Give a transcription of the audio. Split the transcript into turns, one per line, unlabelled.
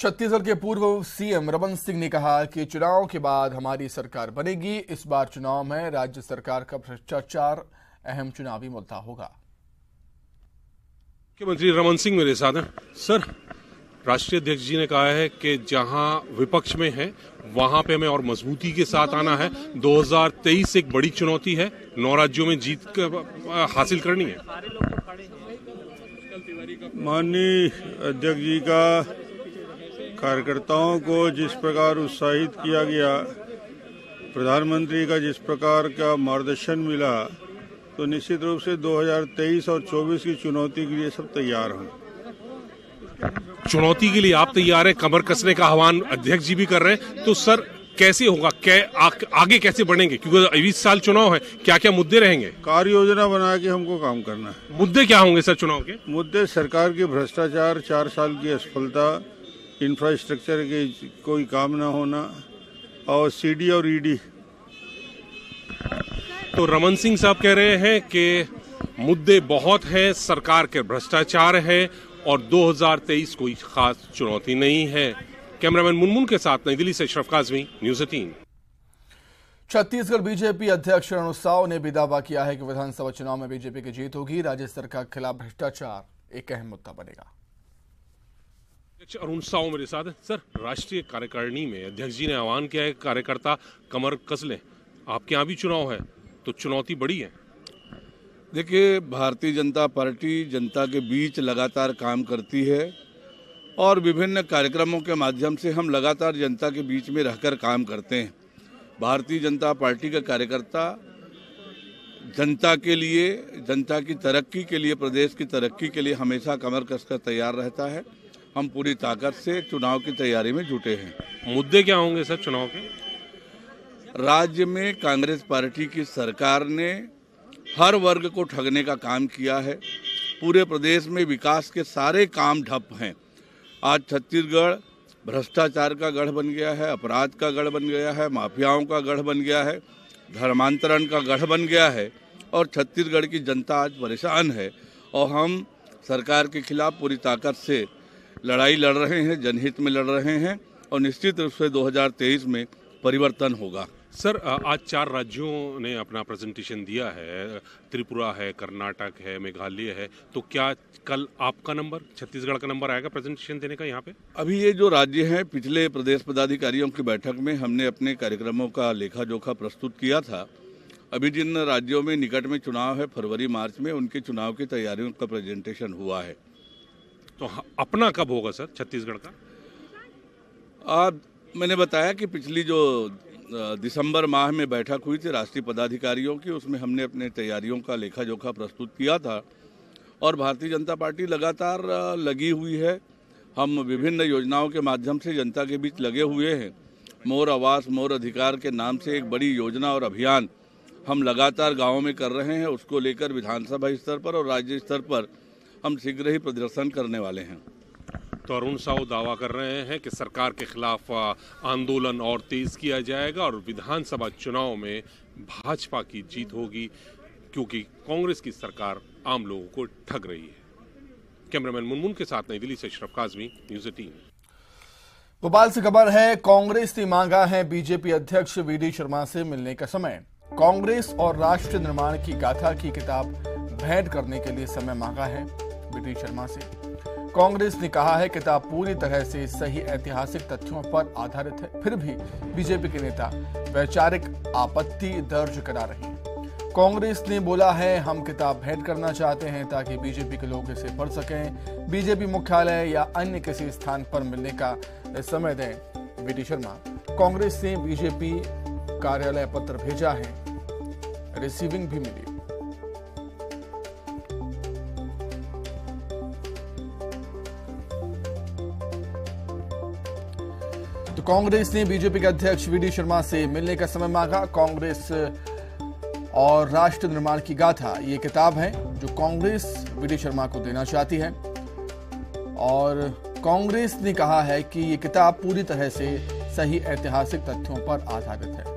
छत्तीसगढ़ के पूर्व सीएम रमन सिंह ने कहा कि चुनाव के बाद हमारी सरकार बनेगी। इस बार चुनाव में राज्य सरकार का भ्रष्टाचार अहम चुनावी मुद्दा होगा।
मुख्यमंत्री रमन सिंह मेरे साथ हैं। सर, राष्ट्रीय अध्यक्ष जी ने कहा है कि जहां विपक्ष में है वहां पे हमें और मजबूती के साथ आना है। 2023 एक बड़ी चुनौती है, 9 राज्यों में जीत हासिल करनी है।
माननीय अध्यक्ष जी का कार्यकर्ताओं को जिस प्रकार उत्साहित किया गया, प्रधानमंत्री का जिस प्रकार का मार्गदर्शन मिला, तो निश्चित रूप से 2023 और 24 की चुनौती के लिए सब तैयार हैं।
चुनौती के लिए आप तैयार हैं, कमर कसने का आह्वान अध्यक्ष जी भी कर रहे हैं। तो सर कैसे होगा, आगे कैसे बढ़ेंगे, क्योंकि 20 साल चुनाव है, क्या क्या मुद्दे रहेंगे?
कार्य योजना बना के हमको काम करना है।
मुद्दे क्या होंगे सर चुनाव के?
मुद्दे सरकार के भ्रष्टाचार, 4 साल की असफलता, इंफ्रास्ट्रक्चर के कोई काम न होना और सीडी और ईडी।
तो रमन सिंह साहब कह रहे हैं कि मुद्दे बहुत हैं, सरकार के भ्रष्टाचार है और 2023 कोई खास चुनौती नहीं है। कैमरामैन मुनमुन के साथ नई दिल्ली से अशरफ काज़मी, न्यूज़ 18।
छत्तीसगढ़ बीजेपी अध्यक्ष अरुण साव ने भी दावा किया है कि विधानसभा चुनाव में बीजेपी की जीत होगी। राज्य सरकार के खिलाफ भ्रष्टाचार एक अहम मुद्दा बनेगा।
अध्यक्ष अरुण साव मेरे साथ हैं। सर, राष्ट्रीय कार्यकारिणी में अध्यक्ष जी ने आह्वान किया है कार्यकर्ता कमर कस लें। आपके यहाँ भी चुनाव है तो चुनौती बड़ी है।
देखिए, भारतीय जनता पार्टी जनता के बीच लगातार काम करती है और विभिन्न कार्यक्रमों के माध्यम से हम लगातार जनता के बीच में रहकर काम करते हैं। भारतीय जनता पार्टी का कार्यकर्ता जनता के लिए, जनता की तरक्की के लिए, प्रदेश की तरक्की के लिए हमेशा कमर कसकर तैयार रहता है। हम पूरी ताकत से चुनाव की तैयारी में जुटे हैं।
मुद्दे क्या होंगे सर चुनाव के?
राज्य में कांग्रेस पार्टी की सरकार ने हर वर्ग को ठगने का काम किया है। पूरे प्रदेश में विकास के सारे काम ठप हैं। आज छत्तीसगढ़ भ्रष्टाचार का गढ़ बन गया है, अपराध का गढ़ बन गया है, माफियाओं का गढ़ बन गया है, धर्मांतरण का गढ़ बन गया है और छत्तीसगढ़ की जनता आज परेशान है। और हम सरकार के खिलाफ पूरी ताकत से लड़ाई लड़ रहे हैं, जनहित में लड़ रहे हैं और निश्चित रूप से 2023 में परिवर्तन होगा।
सर, आज 4 राज्यों ने अपना प्रेजेंटेशन दिया है, त्रिपुरा है, कर्नाटक है, मेघालय है। तो क्या कल आपका नंबर, छत्तीसगढ़ का नंबर आएगा प्रेजेंटेशन देने का यहाँ पे?
अभी ये जो राज्य हैं, पिछले प्रदेश पदाधिकारियों की बैठक में हमने अपने कार्यक्रमों का लेखा जोखा प्रस्तुत किया था। अभी जिन राज्यों में निकट में चुनाव है, फरवरी मार्च में, उनके चुनाव की तैयारियों का प्रेजेंटेशन हुआ है।
तो अपना कब होगा सर छत्तीसगढ़ का?
मैंने बताया कि पिछली जो दिसंबर माह में बैठक हुई थी राष्ट्रीय पदाधिकारियों की, उसमें हमने अपने तैयारियों का लेखा जोखा प्रस्तुत किया था और भारतीय जनता पार्टी लगातार लगी हुई है। हम विभिन्न योजनाओं के माध्यम से जनता के बीच लगे हुए हैं। मोर आवास मोर अधिकार के नाम से एक बड़ी योजना और अभियान हम लगातार गाँव में कर रहे हैं। उसको लेकर विधानसभा स्तर पर और राज्य स्तर पर हम शीघ्र ही प्रदर्शन करने वाले हैं।
तो अरुण साव दावा कर रहे हैं कि सरकार के खिलाफ आंदोलन और तेज किया जाएगा और विधानसभा चुनाव में भाजपा की जीत होगी, क्योंकि कांग्रेस की सरकार आम लोगों को ठग रही है। कैमरामैन मुनमुन के साथ नई दिल्ली से अशरफ काज़मी, न्यूज़ 18।
भोपाल से खबर है, कांग्रेस ने मांगा है बीजेपी अध्यक्ष वीडी शर्मा से मिलने का समय। कांग्रेस और राष्ट्र निर्माण की गाथा की किताब भेंट करने के लिए समय मांगा है वीडी शर्मा से। कांग्रेस ने कहा है किताब पूरी तरह से सही ऐतिहासिक तथ्यों पर आधारित है, फिर भी बीजेपी के नेता वैचारिक आपत्ति दर्ज करा रहे हैं। कांग्रेस ने बोला है हम किताब भेंट करना चाहते हैं ताकि बीजेपी के लोग इसे पढ़ सकें। बीजेपी मुख्यालय या अन्य किसी स्थान पर मिलने का समय दें वीडी शर्मा। कांग्रेस ने बीजेपी कार्यालय पत्र भेजा है, रिसीविंग भी मिली। तो कांग्रेस ने बीजेपी के अध्यक्ष वीडी शर्मा से मिलने का समय मांगा। कांग्रेस और राष्ट्र निर्माण की गाथा ये किताब है जो कांग्रेस वीडी शर्मा को देना चाहती है और कांग्रेस ने कहा है कि ये किताब पूरी तरह से सही ऐतिहासिक तथ्यों पर आधारित है।